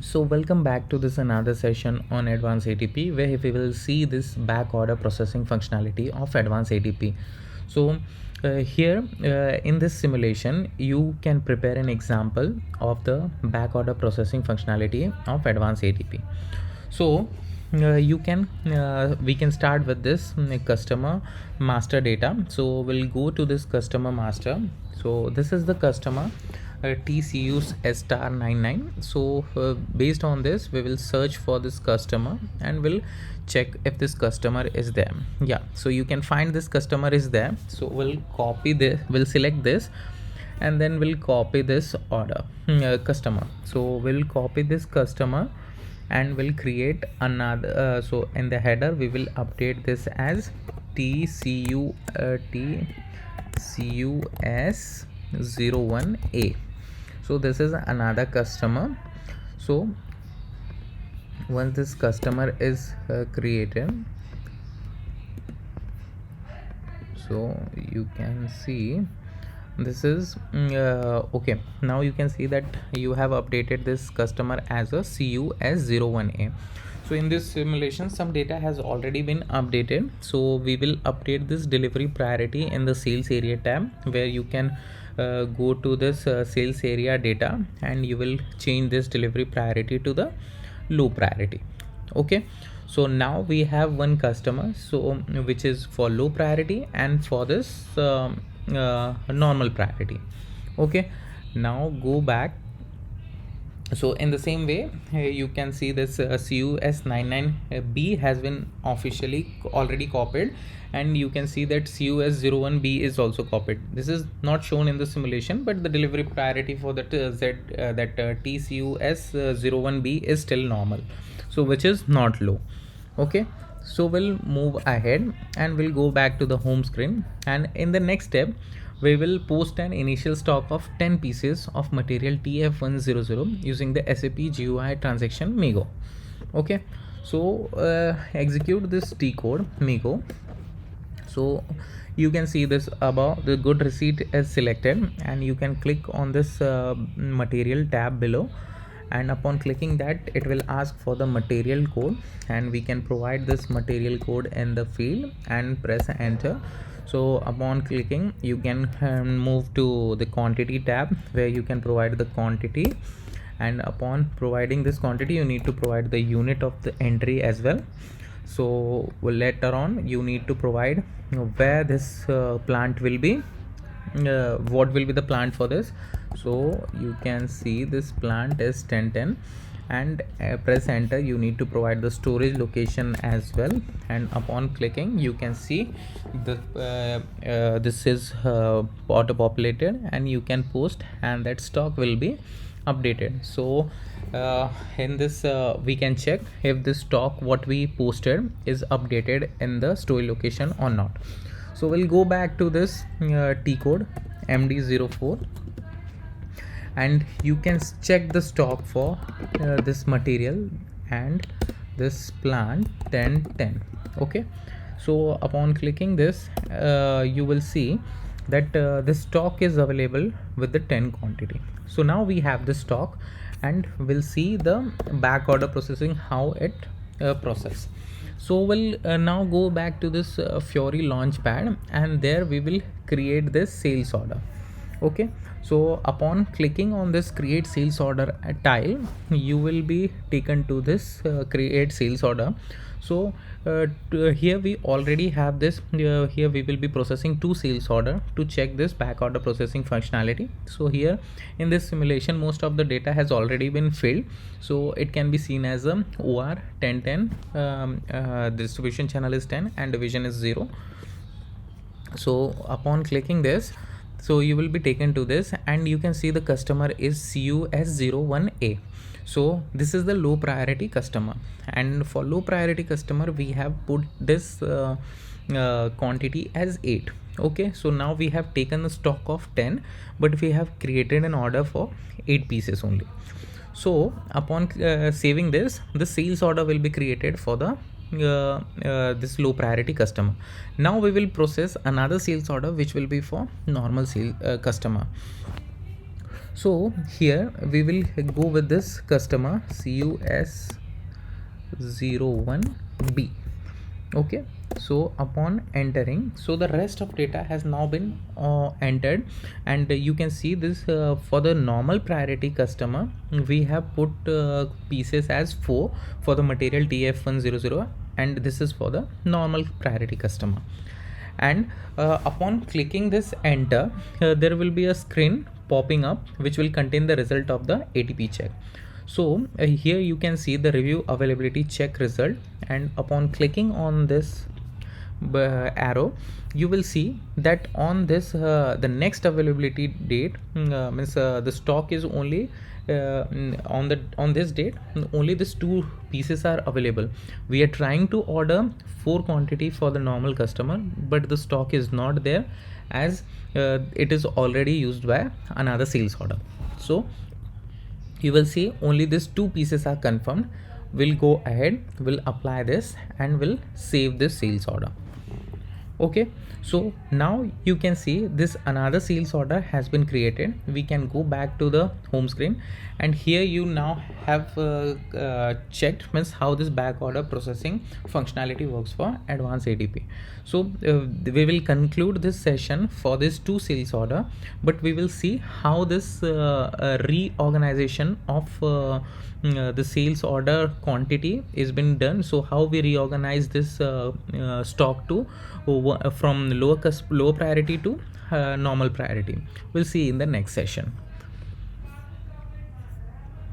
So welcome back to this another session on advanced ATP, where we will see this back order processing functionality of advanced ATP. So here in this simulation you can prepare an example of the back order processing functionality of advanced ATP. So we can start with this customer master data. So we'll go to this customer master. So this is the customer TCU's S star 99. So based on this we will search for this customer and we'll check if this customer is there. Yeah, so you can find this customer is there. So we'll copy this, we'll select this, and then we'll copy this order customer. So we'll copy this customer and we'll create another so in the header we will update this as TCUS01A. so this is another customer. So once this customer is created, so you can see this is okay. Now you can see that you have updated this customer as a CUS01A. So in this simulation some data has already been updated, so we will update this delivery priority in the sales area tab, where you can go to this sales area data and you will change this delivery priority to the low priority. Okay, so now we have one customer, so which is for low priority and for this normal priority. Okay, now go back. So in the same way you can see this CUS99B has been officially already copied, and you can see that CUS01B is also copied. This is not shown in the simulation, but the delivery priority for that TCUS01B is still normal, so which is not low. Okay, so we'll move ahead and we'll go back to the home screen, and in the next step we will post an initial stock of 10 pieces of material TF100 using the SAP GUI transaction Migo. Okay, so execute this T code Migo. So you can see this above, the good receipt is selected, and you can click on this material tab below, and upon clicking that it will ask for the material code, and we can provide this material code in the field and press enter. So upon clicking you can move to the quantity tab, where you can provide the quantity, and upon providing this quantity you need to provide the unit of the entry as well. So later on you need to provide where this plant will be, what will be the plant for this. So you can see this plant is 1010, and press enter. You need to provide the storage location as well, and upon clicking you can see the this is auto populated, and you can post, and that stock will be updated. So in this we can check if this stock what we posted is updated in the storage location or not. So we'll go back to this T code MD04, and you can check the stock for this material and this plant 1010. Okay, so upon clicking this you will see that this stock is available with the 10 quantity. So now we have the stock, and we'll see the back order processing, how it process. So we'll now go back to this Fiori launchpad, and there we will create this sales order. Okay, so upon clicking on this create sales order tile, you will be taken to this create sales order. So here we already have this, here we will be processing two sales order to check this back order processing functionality. So here in this simulation most of the data has already been filled, so it can be seen as a OR 1010, the distribution channel is 10 and division is 0. So upon clicking this, so you will be taken to this, and you can see the customer is CUS01A. So this is the low priority customer, and for low priority customer we have put this quantity as 8. Okay, so now we have taken a stock of 10, but we have created an order for 8 pieces only. So upon saving this, the sales order will be created for the this low priority customer. Now we will process another sales order which will be for normal sale customer. So here we will go with this customer CUS01B. Okay, so upon entering, so the rest of data has now been entered, and you can see this for the normal priority customer we have put pieces as 4 for the material TF100, and this is for the normal priority customer. And upon clicking this enter, there will be a screen popping up which will contain the result of the ATP check. So here you can see the review availability check result, and upon clicking on this arrow, you will see that on this the next availability date means the stock is only on this date only these 2 pieces are available. We are trying to order 4 quantity for the normal customer, but the stock is not there as it is already used by another sales order. So you will see only these 2 pieces are confirmed. We'll go ahead, we'll apply this, and we'll save this sales order. Okay, so now you can see this another sales order has been created. We can go back to the home screen, and here you now have checked means how this back order processing functionality works for advanced ATP. So we will conclude this session for this 2 sales order, but we will see how this reorganization of the sales order quantity is been done. So how we reorganize this stock to from lower priority to normal priority. We'll see in the next session.